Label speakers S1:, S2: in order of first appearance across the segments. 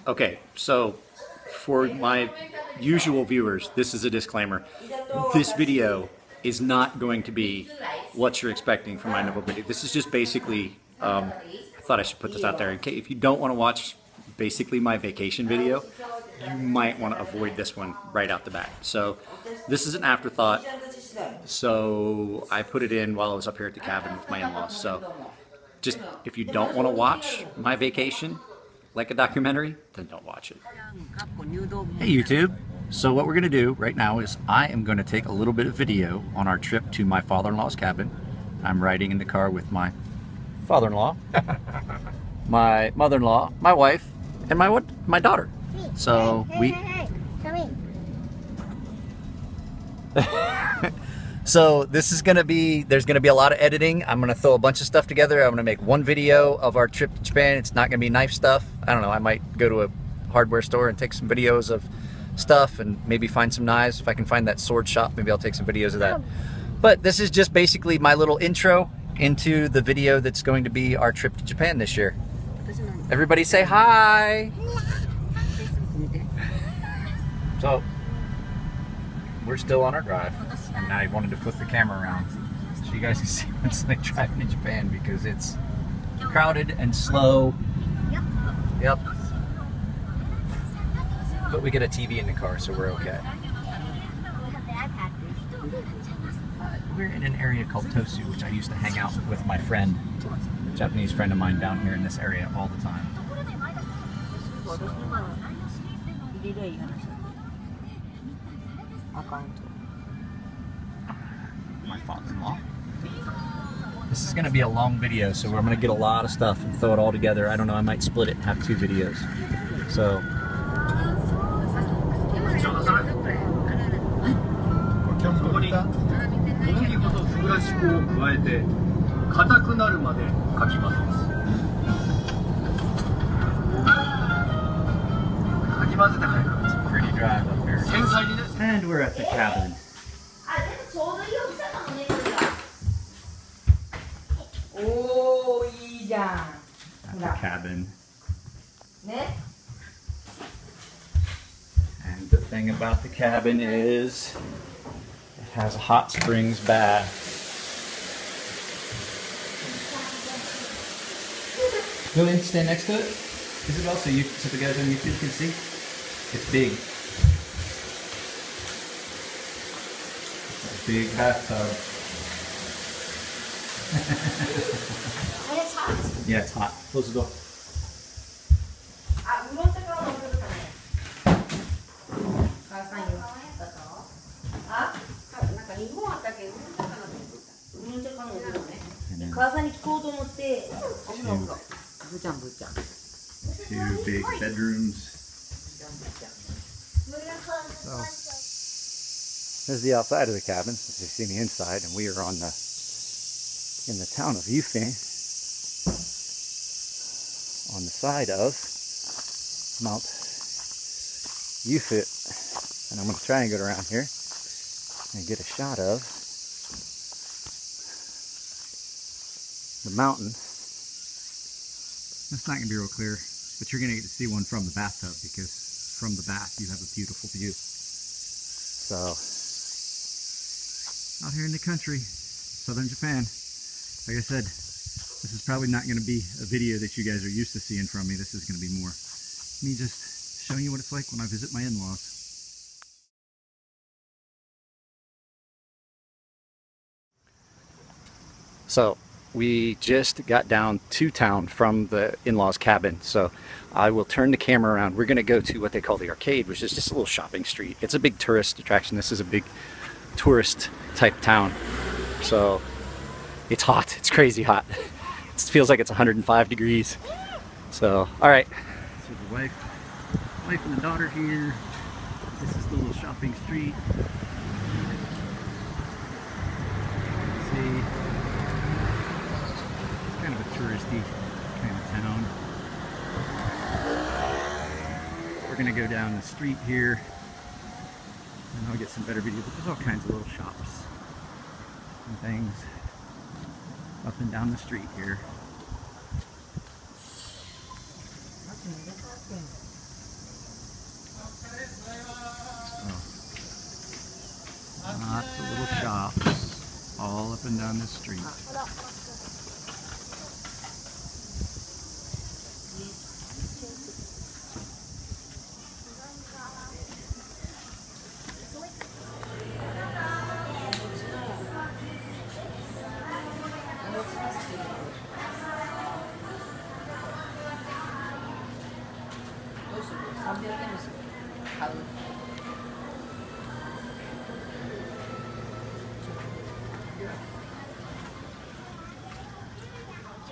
S1: Okay, so for my usual viewers, this is a disclaimer. This video is not going to be what you're expecting from my novel video. This is just basically, I thought I should put this out there. If you don't want to watch basically my vacation video, you might want to avoid this one right out the bat. So this is an afterthought. So I put it in while I was up here at the cabin with my in-laws. So just if you don't want to watch my vacation like a documentary, then don't watch it. Hey YouTube. So what we're going to do right now is I am going to take a little bit of video on our trip to my father-in-law's cabin. I'm riding in the car with my father-in-law, my mother-in-law, my wife, and my daughter. So So this is gonna be, there's gonna be a lot of editing. I'm gonna throw a bunch of stuff together. I'm gonna make one video of our trip to Japan. It's not gonna be knife stuff. I don't know, I might go to a hardware store and take some videos of stuff and maybe find some knives. If I can find that sword shop, maybe I'll take some videos of that. But this is just basically my little intro into the video that's going to be our trip to Japan this year. Everybody say hi! So, we're still on our drive, and I wanted to flip the camera around so you guys can see what it's like driving in Japan, because it's crowded and slow. Yep. But we get a TV in the car, so we're okay. We're in an area called Tosu, which I used to hang out with my friend, a Japanese friend of mine down here in this area all the time. My father-in-law. This is going to be a long video, so I'm going to get a lot of stuff and throw it all together. I don't know, I might split it and have 2 videos. So. It's a pretty drive up here. And we're at the cabin. At the cabin. And the thing about the cabin is it has a hot springs bath. Go in, stand next to it. Isabel, so the guys on YouTube can see. It's big. It's a big bathtub.
S2: And it's hot.
S1: Yeah, it's hot. Close the door. Two big bedrooms. So, there's the outside of the cabin, as you see the inside, and we are on in the town of Yufeng, on the side of Mount Yufit. And I'm going to try and get around here and get a shot of the mountain. It's not going to be real clear, but you're going to get to see one from the bathtub, because from the bath you have a beautiful view. So, out here in the country, southern Japan, like I said, this is probably not going to be a video that you guys are used to seeing from me. This is going to be more me just showing you what it's like when I visit my in-laws. So, we just got down to town from the in-laws cabin, so I will turn the camera around. We're going to go to what they call the arcade, which is just a little shopping street. It's a big tourist attraction. This is a big tourist type town. So it's hot. It's crazy hot. It feels like it's 105 degrees. So, all right. So the wife and the daughter here. This is the little shopping street. Let's see. Kind of a touristy kind of town. We're gonna go down the street here and I'll get some better video, but there's all kinds of little shops and things up and down the street here. down this street.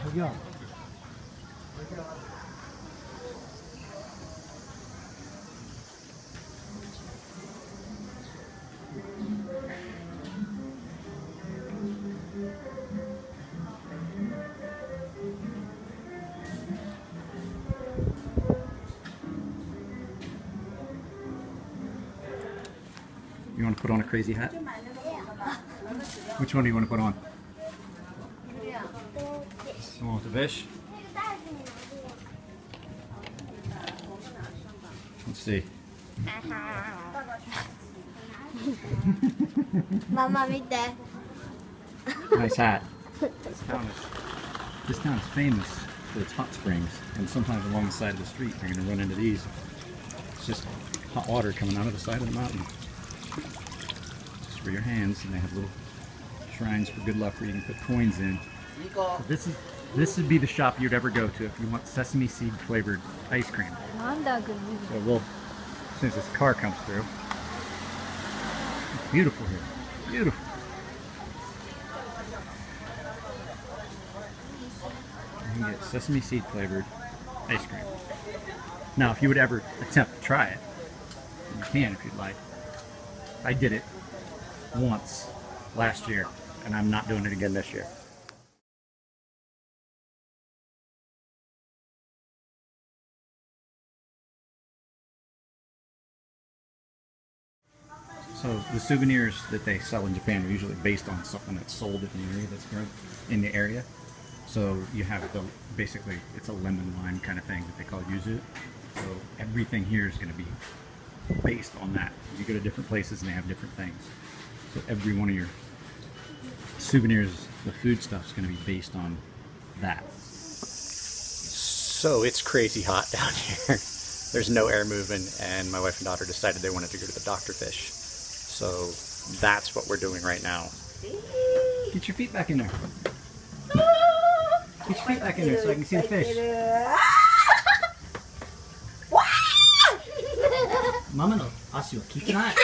S3: 저기요.
S1: You want to put on a crazy hat? Which one do you want to put on? You want the fish? Let's see.
S2: Mama, mite.
S1: Nice hat. This town is famous for its hot springs, and sometimes along the side of the street you're going to run into these. It's just hot water coming out of the side of the mountain. Just for your hands, and they have little shrines for good luck where you can put coins in. So this would be the shop you'd ever go to if you want sesame seed flavored ice cream. So we'll, as soon as this car comes through. It's beautiful here. Beautiful. You can get sesame seed flavored ice cream. Now, if you would ever attempt to try it, you can if you'd like. I did it once last year, and I'm not doing it again this year. So the souvenirs that they sell in Japan are usually based on something that's sold in the area that's grown in the area. So you have the basically it's a lemon lime kind of thing that they call yuzu. So everything here is going to be based on that. You go to different places and they have different things. So every one of your souvenirs, the food stuff is going to be based on that. So it's crazy hot down here. There's no air moving, and my wife and daughter decided they wanted to go to the doctor fish. So that's what we're doing right now. Get your feet back in there. Get your feet back in there so I can see the fish. Mama no ashi wa kitanai.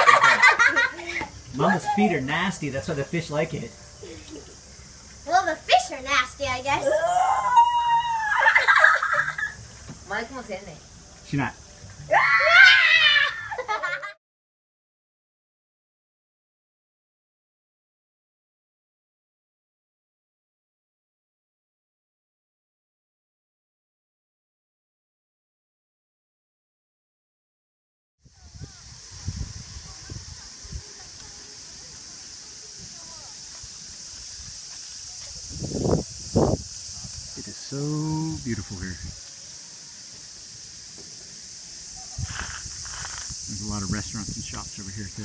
S1: Mama's feet are nasty, that's why the fish like it.
S2: Well, the fish are nasty, I guess.
S1: She's not. It is so beautiful here. There's a lot of restaurants and shops over here too.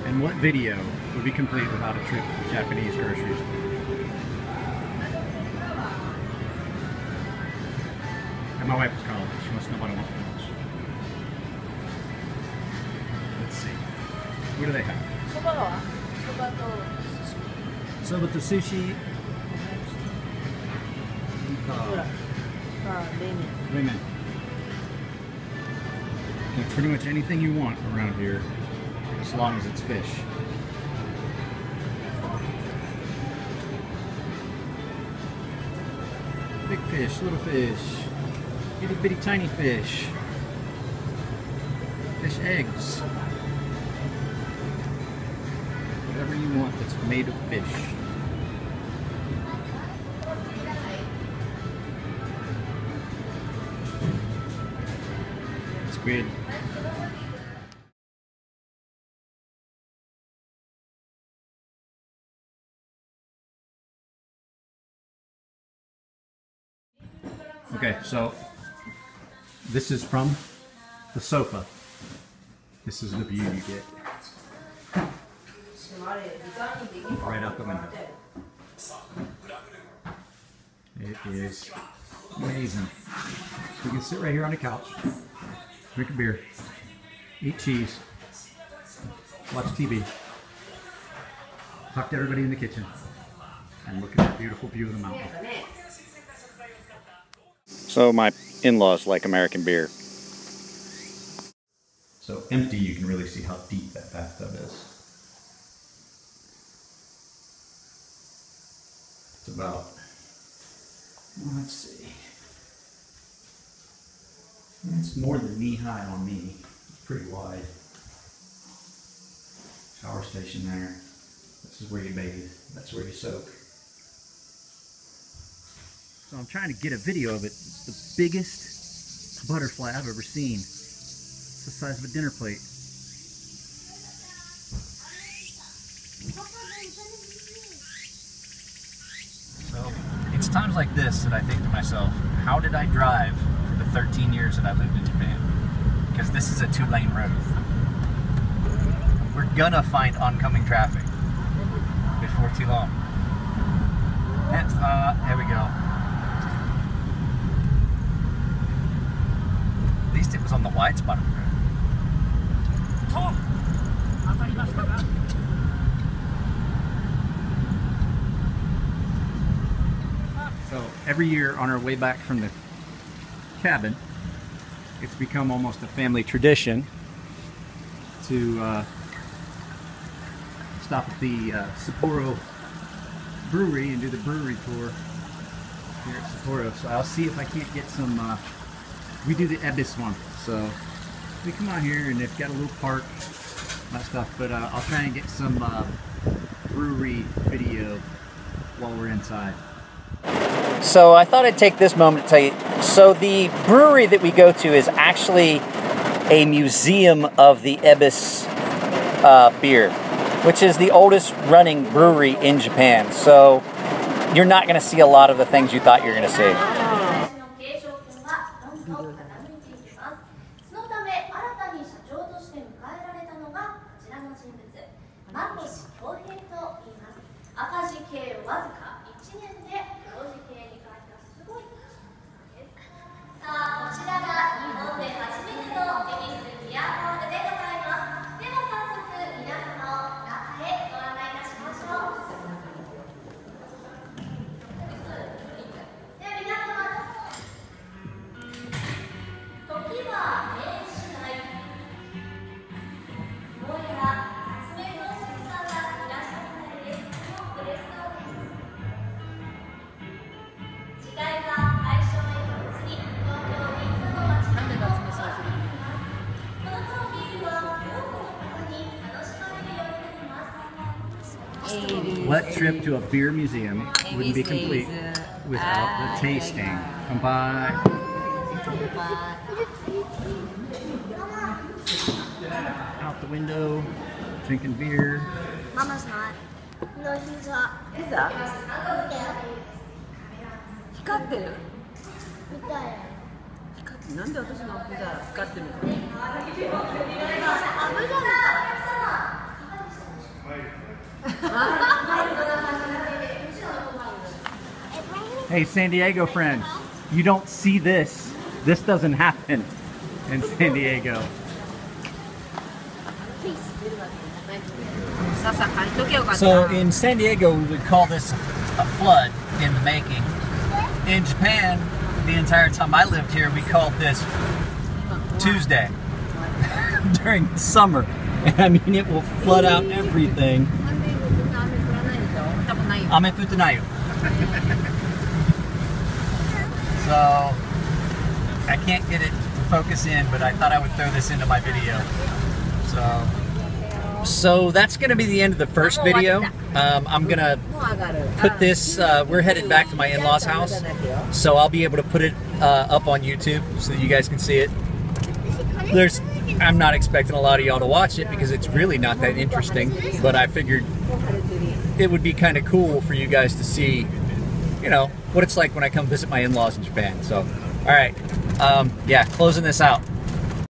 S1: And what video would be complete without a trip to the Japanese grocery store? And my wife is calling. She wants to know what I want for lunch. Let's see. What do they have? Soba to sushi. Ramen. Okay, pretty much anything you want around here, as long as it's fish. Big fish, little fish, itty bitty tiny fish, fish eggs, whatever you want that's made of fish. Squid. Okay, so this is from the sofa. This is the view you get. Right out the window. It is amazing. You can sit right here on the couch, drink a beer, eat cheese, watch TV, talk to everybody in the kitchen, and look at that beautiful view of the mountain. So my in-laws like American beer. So empty, you can really see how deep that bathtub is. It's about, let's see, it's more than knee-high on me. It's pretty wide. Shower station there. This is where you bathe. That's where you soak. So I'm trying to get a video of it. It's the biggest butterfly I've ever seen. It's the size of a dinner plate. So it's times like this that I think to myself, how did I drive for the 13 years that I lived in Japan? Because this is a 2-lane road. We're gonna find oncoming traffic before too long. There we go. At least it was on the wide spot of the road. So every year on our way back from the cabin, it's become almost a family tradition to stop at the Sapporo brewery and do the brewery tour here at Sapporo. So I'll see if I can't get some, we do the Ebis one. So we come out here and they've got a little park, that stuff, but I'll try and get some brewery video while we're inside. So I thought I'd take this moment to tell you, so the brewery that we go to is actually a museum of the Ebis beer, which is the oldest running brewery in Japan. So you're not going to see a lot of the things you thought you were going to see. What trip to a beer museum wouldn't be complete without the tasting? Come by. Out the window, drinking beer.
S2: Mama's not. No, he's not.
S3: He's up.
S2: Yeah.
S3: 光ってる。
S2: みたい。
S3: なんで私のピザ光ってるの？Hey,
S1: San Diego friends, you don't see this. This doesn't happen in San Diego. So in San Diego, we would call this a flood in the making. In Japan, the entire time I lived here, we called this Tuesday during the summer. And I mean, it will flood out everything. Ame futanayu. So I can't get it to focus in, but I thought I would throw this into my video. So that's going to be the end of the first video. I'm going to put this, we're headed back to my in-laws house, so I'll be able to put it up on YouTube so that you guys can see it. I'm not expecting a lot of y'all to watch it because it's really not that interesting, but I figured it would be kind of cool for you guys to see, you know, what it's like when I come visit my in-laws in Japan. So, all right, yeah, closing this out.